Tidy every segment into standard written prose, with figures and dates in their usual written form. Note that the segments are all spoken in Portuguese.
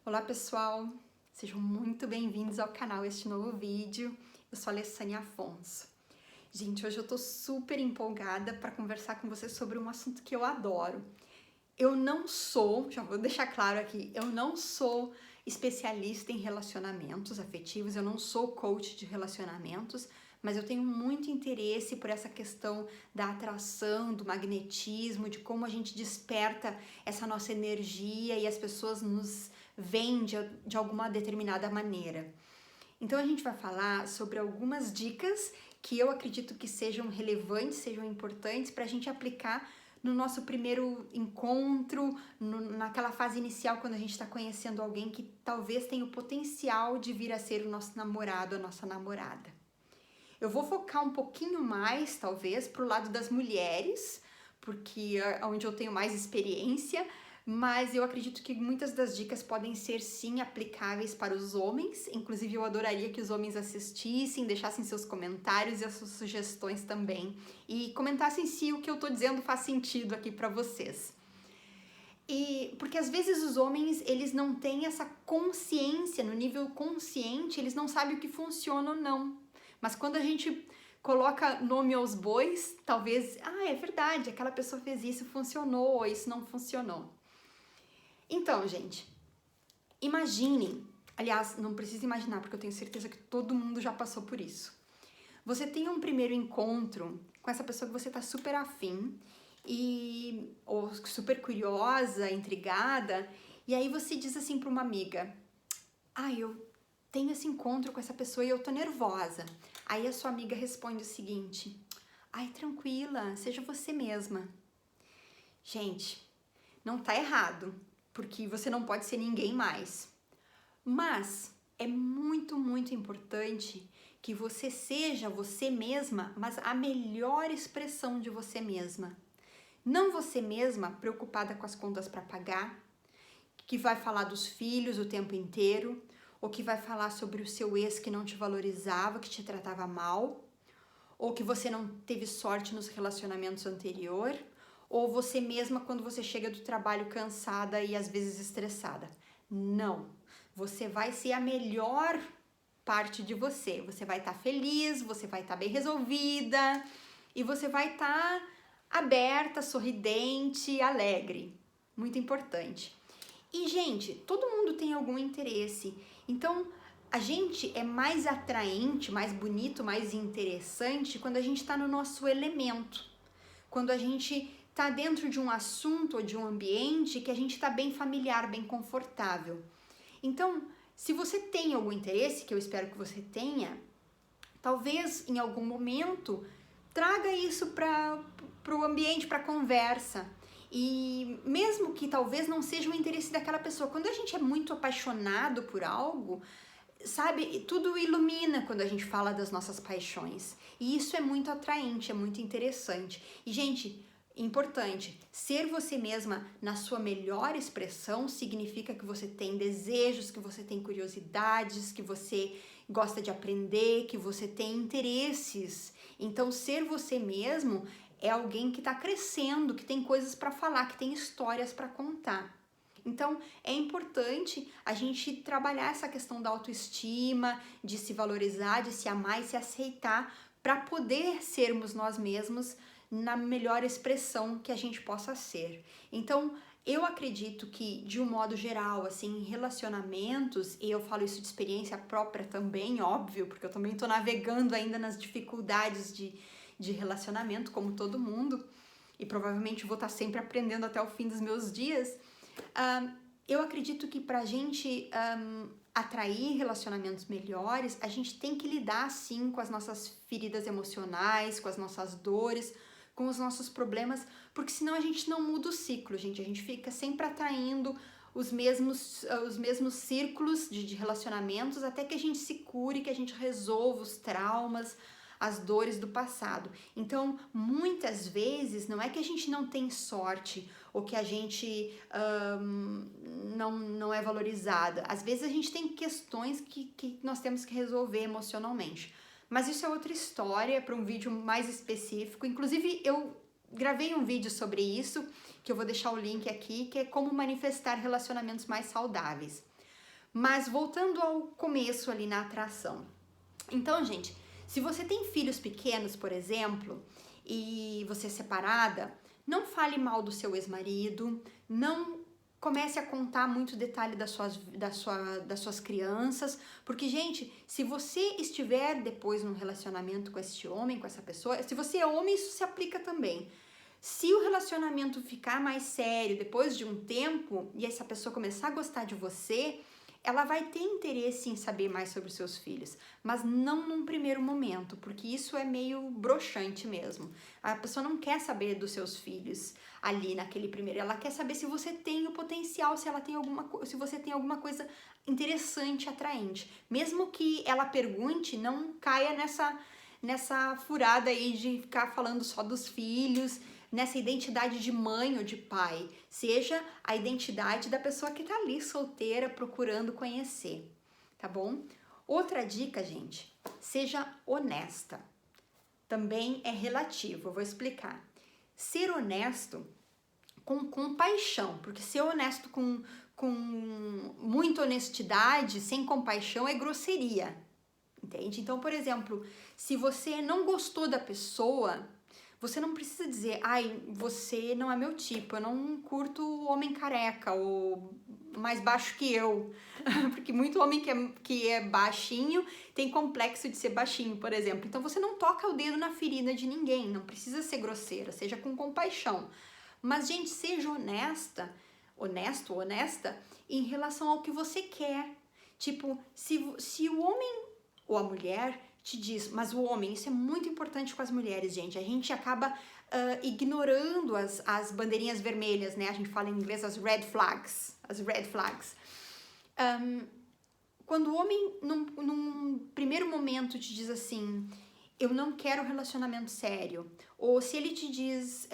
Olá pessoal, sejam muito bem-vindos ao canal, este novo vídeo. Eu sou a Alessânia Afonso. Gente, hoje eu tô super empolgada para conversar com vocês sobre um assunto que eu adoro. Eu não sou, já vou deixar claro aqui, eu não sou especialista em relacionamentos afetivos, eu não sou coach de relacionamentos, mas eu tenho muito interesse por essa questão da atração, do magnetismo, de como a gente desperta essa nossa energia e as pessoas nos veem de alguma determinada maneira. Então a gente vai falar sobre algumas dicas que eu acredito que sejam relevantes, sejam importantes para a gente aplicar no nosso primeiro encontro, naquela fase inicial quando a gente está conhecendo alguém que talvez tenha o potencial de vir a ser o nosso namorado, a nossa namorada. Eu vou focar um pouquinho mais, talvez, para o lado das mulheres, porque é onde eu tenho mais experiência, mas eu acredito que muitas das dicas podem ser sim aplicáveis para os homens. Inclusive eu adoraria que os homens assistissem, deixassem seus comentários e as suas sugestões também e comentassem se o que eu tô dizendo faz sentido aqui para vocês. E porque às vezes os homens, eles não têm essa consciência, no nível consciente, eles não sabem o que funciona ou não. Mas quando a gente coloca nome aos bois, talvez, é verdade, aquela pessoa fez isso, funcionou, ou isso não funcionou. Então, gente, imaginem, aliás, não precisa imaginar, porque eu tenho certeza que todo mundo já passou por isso. Você tem um primeiro encontro com essa pessoa que você tá super afim, ou super curiosa, intrigada, e aí você diz assim para uma amiga, eu tenho esse encontro com essa pessoa e eu tô nervosa. Aí a sua amiga responde o seguinte, tranquila, seja você mesma. Gente, não tá errado, porque você não pode ser ninguém mais. Mas é muito, muito importante que você seja você mesma, mas a melhor expressão de você mesma. Não você mesma preocupada com as contas para pagar, que vai falar dos filhos o tempo inteiro, ou que vai falar sobre o seu ex que não te valorizava, que te tratava mal, ou que você não teve sorte nos relacionamentos anteriores, ou você mesma quando você chega do trabalho cansada e às vezes estressada. Não, você vai ser a melhor parte de você. Você vai estar feliz, você vai estar bem resolvida e você vai estar aberta, sorridente, alegre. Muito importante. E, gente, todo mundo tem algum interesse. Então, a gente é mais atraente, mais bonito, mais interessante quando a gente está no nosso elemento. Quando a gente está dentro de um assunto ou de um ambiente que a gente está bem familiar, bem confortável. Então, se você tem algum interesse, que eu espero que você tenha, talvez em algum momento traga isso para o ambiente, para a conversa. E mesmo que talvez não seja o interesse daquela pessoa, quando a gente é muito apaixonado por algo, sabe, tudo ilumina quando a gente fala das nossas paixões. E isso é muito atraente, é muito interessante. E, gente, importante, ser você mesma na sua melhor expressão significa que você tem desejos, que você tem curiosidades, que você gosta de aprender, que você tem interesses. Então, ser você mesmo é alguém que está crescendo, que tem coisas para falar, que tem histórias para contar. Então, é importante a gente trabalhar essa questão da autoestima, de se valorizar, de se amar e se aceitar para poder sermos nós mesmos na melhor expressão que a gente possa ser. Então, eu acredito que, de um modo geral, assim, em relacionamentos, e eu falo isso de experiência própria também, óbvio, porque eu também tô navegando ainda nas dificuldades de relacionamento, como todo mundo, e provavelmente vou estar sempre aprendendo até o fim dos meus dias. Eu acredito que pra gente atrair relacionamentos melhores, a gente tem que lidar sim com as nossas feridas emocionais, com as nossas dores, com os nossos problemas, porque senão a gente não muda o ciclo, gente. A gente fica sempre atraindo os mesmos círculos de relacionamentos até que a gente se cure, que a gente resolva os traumas, as dores do passado. Então, muitas vezes, não é que a gente não tem sorte ou que a gente não é valorizada. Às vezes a gente tem questões que nós temos que resolver emocionalmente. Mas isso é outra história, para um vídeo mais específico. Inclusive, eu gravei um vídeo sobre isso, que eu vou deixar o link aqui, que é como manifestar relacionamentos mais saudáveis. Mas voltando ao começo ali na atração. Então, gente, se você tem filhos pequenos, por exemplo, e você é separada, não fale mal do seu ex-marido, não comece a contar muito detalhe das suas crianças, porque, gente, se você estiver depois num relacionamento com esse homem, com essa pessoa, se você é homem, isso se aplica também. Se o relacionamento ficar mais sério depois de um tempo e essa pessoa começar a gostar de você, ela vai ter interesse em saber mais sobre os seus filhos, mas não num primeiro momento, porque isso é meio broxante mesmo. A pessoa não quer saber dos seus filhos ali naquele primeiro, ela quer saber se você tem o potencial, se você tem alguma coisa interessante, atraente. Mesmo que ela pergunte, não caia nessa furada aí de ficar falando só dos filhos, nessa identidade de mãe ou de pai, seja a identidade da pessoa que tá ali solteira procurando conhecer, tá bom? Outra dica, gente, seja honesta. Também é relativo, eu vou explicar. Ser honesto com compaixão, porque ser honesto com muita honestidade, sem compaixão, é grosseria, entende? Então, por exemplo, se você não gostou da pessoa, você não precisa dizer, ai, você não é meu tipo, eu não curto homem careca ou mais baixo que eu. Porque muito homem que é baixinho tem complexo de ser baixinho, por exemplo. Então você não toca o dedo na ferida de ninguém, não precisa ser grosseira, seja com compaixão. Mas, gente, seja honesto, honesta, em relação ao que você quer. Tipo, se o homem ou a mulher te diz, mas o homem, isso é muito importante com as mulheres, gente, a gente acaba ignorando as bandeirinhas vermelhas, né, a gente fala em inglês as red flags, quando o homem num primeiro momento te diz assim, eu não quero relacionamento sério, ou se ele te diz,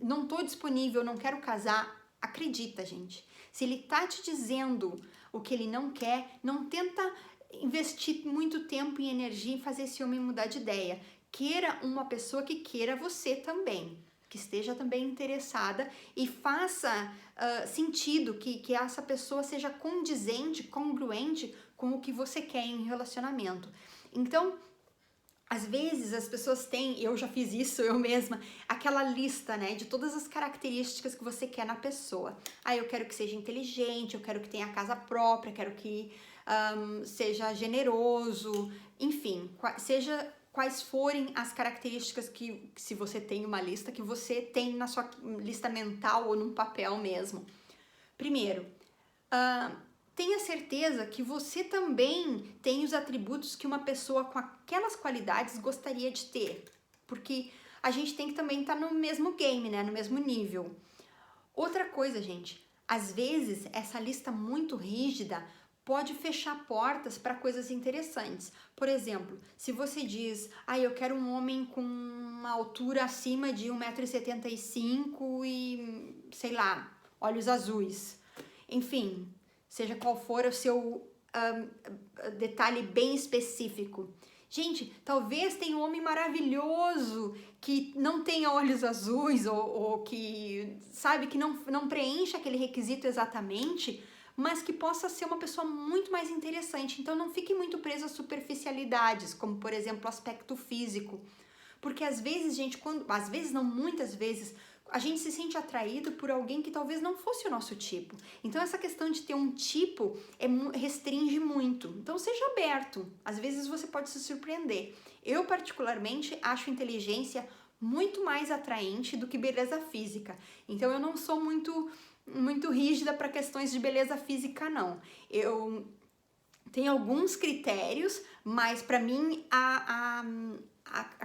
não tô disponível, não quero casar, acredita, gente, se ele tá te dizendo o que ele não quer, não tenta investir muito tempo e energia em fazer esse homem mudar de ideia. Queira uma pessoa que queira você também, que esteja também interessada e faça sentido, que essa pessoa seja condizente, congruente com o que você quer em relacionamento. Então, às vezes as pessoas têm, eu já fiz isso eu mesma, aquela lista, né, de todas as características que você quer na pessoa. Ah, eu quero que seja inteligente, eu quero que tenha casa própria, quero que seja generoso, enfim, seja quais forem as características que, se você tem uma lista, que você tem na sua lista mental ou num papel mesmo. Primeiro, tenha certeza que você também tem os atributos que uma pessoa com aquelas qualidades gostaria de ter, porque a gente tem que também estar no mesmo game, né, no mesmo nível. Outra coisa, gente, às vezes essa lista muito rígida pode fechar portas para coisas interessantes. Por exemplo, se você diz, eu quero um homem com uma altura acima de 1,75 m e, sei lá, olhos azuis. Enfim, seja qual for o seu detalhe bem específico. Gente, talvez tenha um homem maravilhoso que não tenha olhos azuis ou que, sabe, que não preencha aquele requisito exatamente, mas que possa ser uma pessoa muito mais interessante. Então não fique muito preso a superficialidades, como por exemplo o aspecto físico. Porque às vezes, gente, às vezes não, muitas vezes, a gente se sente atraído por alguém que talvez não fosse o nosso tipo. Então essa questão de ter um tipo restringe muito. Então seja aberto, às vezes você pode se surpreender. Eu particularmente acho inteligência muito mais atraente do que beleza física. Então eu não sou muito rígida para questões de beleza física, não. Eu tenho alguns critérios, mas para mim a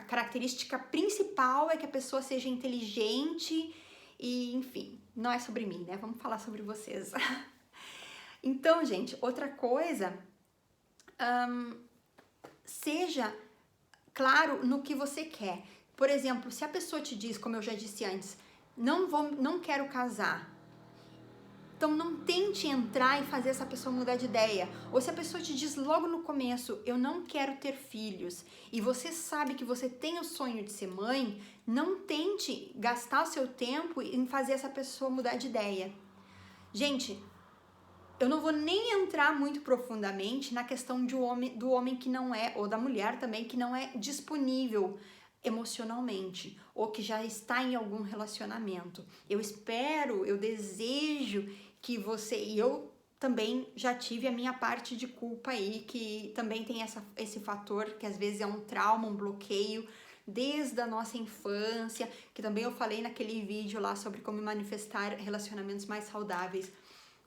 característica principal é que a pessoa seja inteligente e, enfim, não é sobre mim, né? Vamos falar sobre vocês. Então, gente, outra coisa, seja claro no que você quer. Por exemplo, se a pessoa te diz, como eu já disse antes, não quero casar, então não tente entrar e fazer essa pessoa mudar de ideia. Ou se a pessoa te diz logo no começo, eu não quero ter filhos, e você sabe que você tem o sonho de ser mãe, não tente gastar o seu tempo em fazer essa pessoa mudar de ideia. Gente, Eu não vou nem entrar muito profundamente na questão do homem que não é, ou da mulher também, que não é disponível emocionalmente, ou que já está em algum relacionamento. Eu espero, eu desejo que você, e eu também já tive a minha parte de culpa aí, que também tem esse fator que às vezes é um trauma, um bloqueio, desde a nossa infância, que também eu falei naquele vídeo lá sobre como manifestar relacionamentos mais saudáveis.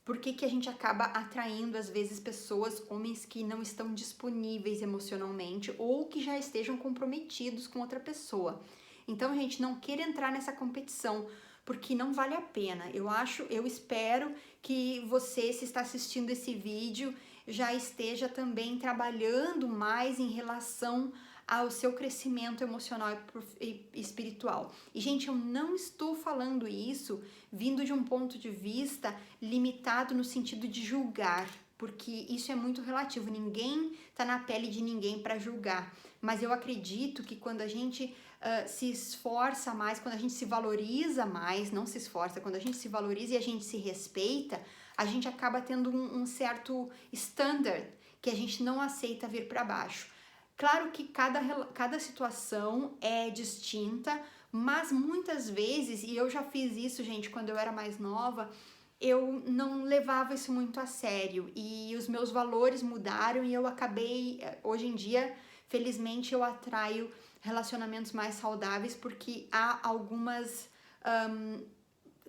Por que a gente acaba atraindo, às vezes, pessoas, homens que não estão disponíveis emocionalmente ou que já estejam comprometidos com outra pessoa? Então, gente, não queira entrar nessa competição, porque não vale a pena. Eu espero que você, se está assistindo esse vídeo, já esteja também trabalhando mais em relação ao seu crescimento emocional e espiritual. E, gente, eu não estou falando isso vindo de um ponto de vista limitado no sentido de julgar, porque isso é muito relativo. Ninguém está na pele de ninguém para julgar. Mas eu acredito que quando a gente se esforça mais, quando a gente se valoriza mais, não se esforça, quando a gente se valoriza e a gente se respeita, a gente acaba tendo um certo standard que a gente não aceita vir para baixo. Claro que cada situação é distinta, mas muitas vezes, e eu já fiz isso, gente, quando eu era mais nova, eu não levava isso muito a sério e os meus valores mudaram e eu acabei, hoje em dia, felizmente, eu atraio relacionamentos mais saudáveis porque há algumas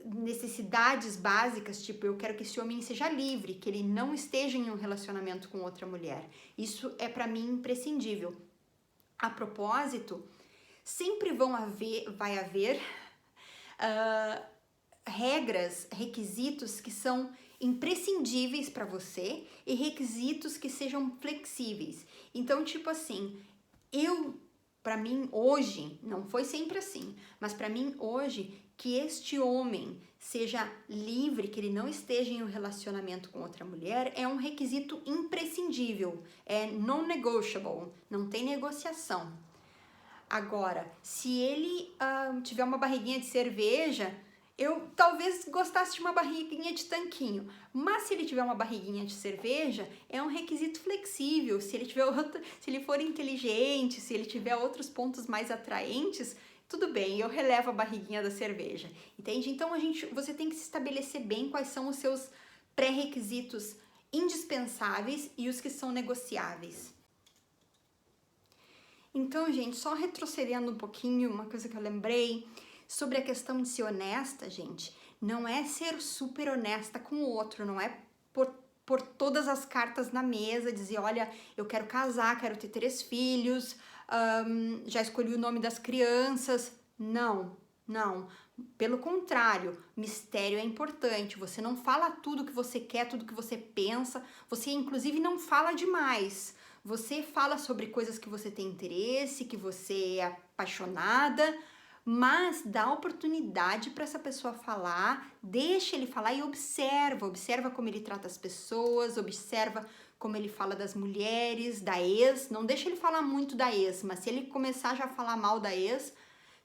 necessidades básicas, tipo, eu quero que esse homem seja livre, que ele não esteja em um relacionamento com outra mulher. Isso é para mim imprescindível. A propósito, sempre vai haver regras, requisitos que são imprescindíveis para você e requisitos que sejam flexíveis. Então, tipo assim, para mim hoje, não foi sempre assim, mas para mim hoje, que este homem seja livre, que ele não esteja em um relacionamento com outra mulher, é um requisito imprescindível, é non-negotiable, não tem negociação. Agora, se ele tiver uma barriguinha de cerveja, eu talvez gostasse de uma barriguinha de tanquinho, mas se ele tiver uma barriguinha de cerveja, é um requisito flexível. Se ele for inteligente, se ele tiver outros pontos mais atraentes, tudo bem, eu relevo a barriguinha da cerveja, entende? Então você tem que se estabelecer bem quais são os seus pré-requisitos indispensáveis e os que são negociáveis. Então, gente, só retrocedendo um pouquinho, uma coisa que eu lembrei sobre a questão de ser honesta, gente, não é ser super honesta com o outro, não é por todas as cartas na mesa, dizer, olha, eu quero casar, quero ter 3 filhos, já escolhi o nome das crianças. Não. Pelo contrário, mistério é importante. Você não fala tudo que você quer, tudo que você pensa, você inclusive não fala demais. Você fala sobre coisas que você tem interesse, que você é apaixonada, mas dá oportunidade para essa pessoa falar, deixa ele falar e observa como ele trata as pessoas, observa como ele fala das mulheres, da ex, não deixa ele falar muito da ex, mas se ele começar já a falar mal da ex,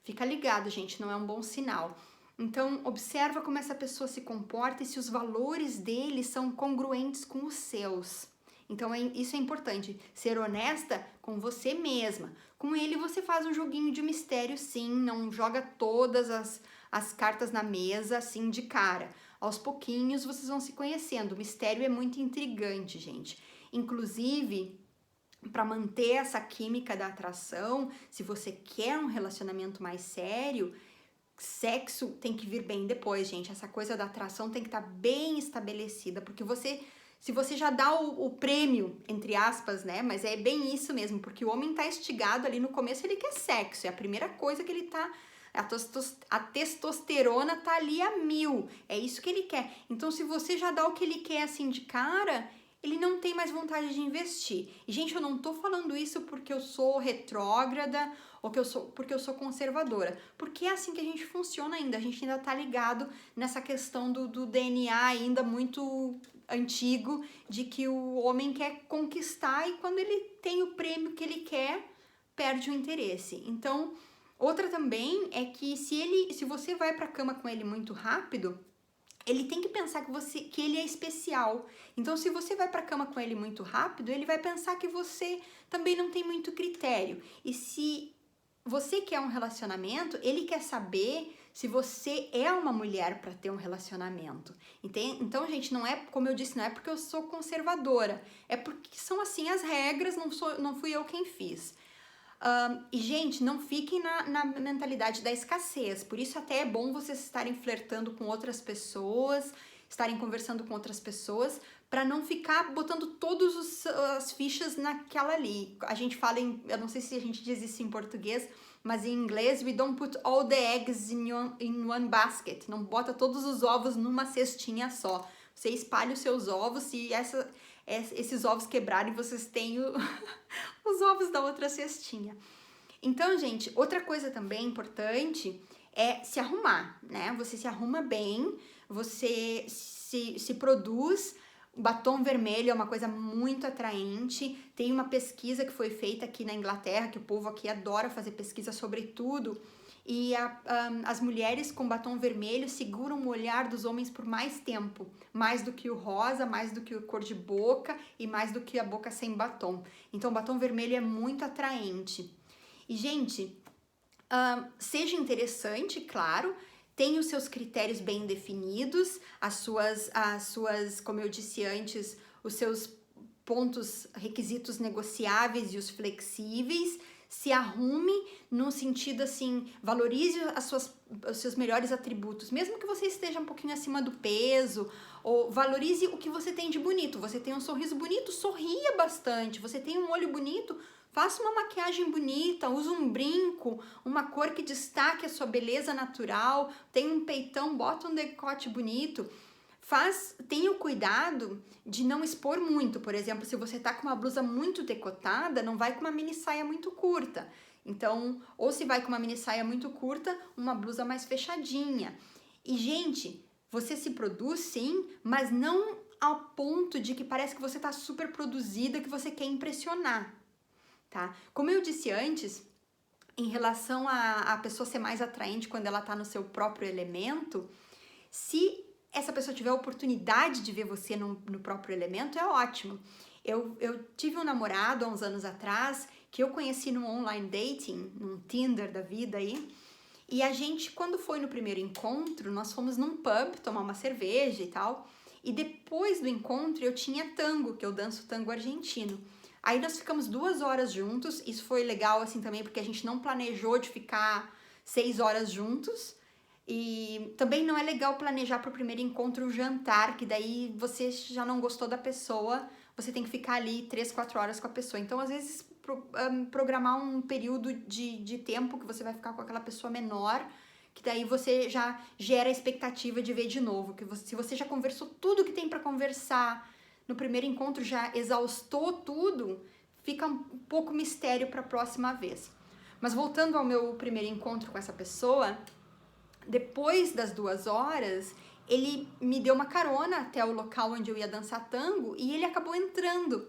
fica ligado, gente, não é um bom sinal. Então, observa como essa pessoa se comporta e se os valores dele são congruentes com os seus. Então, isso é importante, ser honesta com você mesma. Com ele, você faz um joguinho de mistério, sim, não joga todas as cartas na mesa, assim, de cara. Aos pouquinhos, vocês vão se conhecendo. O mistério é muito intrigante, gente. Inclusive, para manter essa química da atração, se você quer um relacionamento mais sério, sexo tem que vir bem depois, gente. Essa coisa da atração tem que estar bem estabelecida, porque se você já dá o prêmio, entre aspas, né? Mas é bem isso mesmo, porque o homem tá instigado ali no começo, ele quer sexo, é a primeira coisa que ele tá. A testosterona tá ali a 1000, é isso que ele quer. Então, se você já dá o que ele quer assim de cara, ele não tem mais vontade de investir. E, gente, eu não tô falando isso porque eu sou retrógrada ou porque eu sou conservadora, porque é assim que a gente funciona ainda, a gente ainda tá ligado nessa questão do DNA ainda muito antigo, de que o homem quer conquistar e quando ele tem o prêmio que ele quer, perde o interesse. Então, outra também é que se você vai pra cama com ele muito rápido, ele tem que pensar que ele é especial. Então, se você vai para a cama com ele muito rápido, ele vai pensar que você também não tem muito critério. E se você quer um relacionamento, ele quer saber se você é uma mulher para ter um relacionamento. Entende? Então, gente, não é, como eu disse, não é porque eu sou conservadora, é porque são assim as regras, não fui eu quem fiz. E, gente, não fiquem na mentalidade da escassez. Por isso até é bom vocês estarem flertando com outras pessoas, estarem conversando com outras pessoas, para não ficar botando todas as fichas naquela ali. A gente fala eu não sei se a gente diz isso em português, mas em inglês, we don't put all the eggs in one basket. Não bota todos os ovos numa cestinha só. Você espalha os seus ovos e esses ovos quebrarem, vocês têm os ovos da outra cestinha. Então, gente, outra coisa também importante é se arrumar, né? Você se arruma bem, você se produz. O batom vermelho é uma coisa muito atraente. Tem uma pesquisa que foi feita aqui na Inglaterra, que o povo aqui adora fazer pesquisa sobre tudo. E as mulheres com batom vermelho seguram o olhar dos homens por mais tempo. Mais do que o rosa, mais do que a cor de boca e mais do que a boca sem batom. Então, o batom vermelho é muito atraente. E, gente, seja interessante, claro, tenha os seus critérios bem definidos, as suas, como eu disse antes, os seus pontos, requisitos negociáveis e os flexíveis. Se arrume no sentido assim, valorize os seus melhores atributos, mesmo que você esteja um pouquinho acima do peso, ou valorize o que você tem de bonito. Você tem um sorriso bonito, sorria bastante. Você tem um olho bonito, faça uma maquiagem bonita, use um brinco, uma cor que destaque a sua beleza natural, tem um peitão, bota um decote bonito. Tenha o cuidado de não expor muito. Por exemplo, se você tá com uma blusa muito decotada, não vai com uma mini saia muito curta. Então, ou se vai com uma mini saia muito curta, uma blusa mais fechadinha. E, gente, você se produz sim, mas não ao ponto de que parece que você tá super produzida, que você quer impressionar, tá? Como eu disse antes, em relação a pessoa ser mais atraente quando ela tá no seu próprio elemento, se essa pessoa tiver a oportunidade de ver você no próprio elemento, é ótimo. Eu tive um namorado há uns anos atrás, que eu conheci no online dating, num Tinder da vida aí, e a gente, quando foi no primeiro encontro, nós fomos num pub tomar uma cerveja e tal, e depois do encontro eu tinha tango, que eu danço tango argentino. Aí nós ficamos 2 horas juntos, isso foi legal assim também, porque a gente não planejou de ficar 6 horas juntos. E também não é legal planejar para o primeiro encontro o jantar, que daí você já não gostou da pessoa, você tem que ficar ali 3, 4 horas com a pessoa. Então, às vezes, programar um período de tempo que você vai ficar com aquela pessoa menor, que daí você já gera a expectativa de ver de novo. Se você já conversou tudo que tem para conversar no primeiro encontro, já exaustou tudo, fica um pouco mistério para a próxima vez. Mas voltando ao meu primeiro encontro com essa pessoa, depois das 2 horas, ele me deu uma carona até o local onde eu ia dançar tango e ele acabou entrando.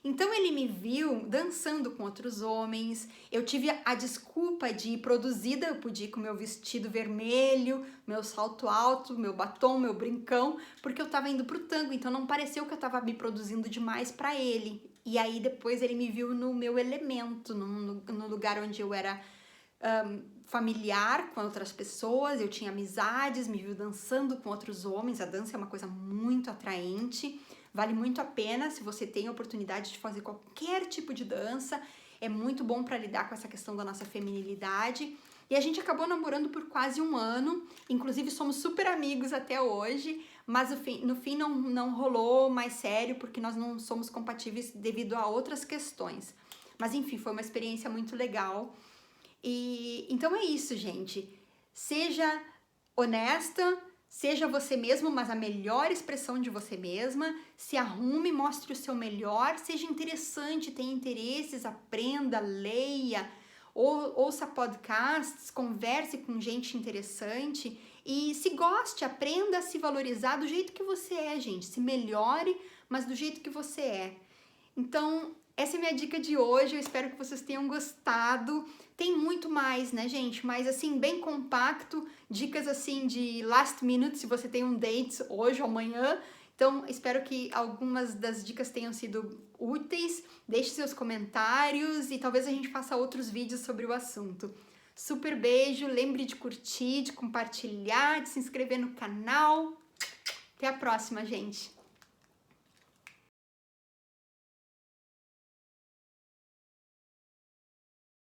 Então ele me viu dançando com outros homens, eu tive a desculpa de ir produzida, eu podia ir com meu vestido vermelho, meu salto alto, meu batom, meu brincão, porque eu tava indo pro tango, então não pareceu que eu tava me produzindo demais pra ele. E aí depois ele me viu no meu elemento, no lugar onde eu era familiar com outras pessoas, eu tinha amizades, me viu dançando com outros homens. A dança é uma coisa muito atraente, vale muito a pena se você tem a oportunidade de fazer qualquer tipo de dança, é muito bom para lidar com essa questão da nossa feminilidade. E a gente acabou namorando por quase 1 ano, inclusive somos super amigos até hoje, mas no fim não rolou mais sério, porque nós não somos compatíveis devido a outras questões. Mas enfim, foi uma experiência muito legal. E então é isso, gente. Seja honesta, seja você mesmo, mas a melhor expressão de você mesma. Se arrume, mostre o seu melhor, seja interessante, tenha interesses, aprenda, leia, ouça podcasts, converse com gente interessante e se goste, aprenda a se valorizar do jeito que você é, gente. Se melhore, mas do jeito que você é. Então, essa é a minha dica de hoje, eu espero que vocês tenham gostado. Tem muito mais, né, gente? Mas assim, bem compacto, dicas assim de last minute, se você tem um date hoje ou amanhã. Então, espero que algumas das dicas tenham sido úteis. Deixe seus comentários e talvez a gente faça outros vídeos sobre o assunto. Super beijo, lembre de curtir, de compartilhar, de se inscrever no canal. Até a próxima, gente!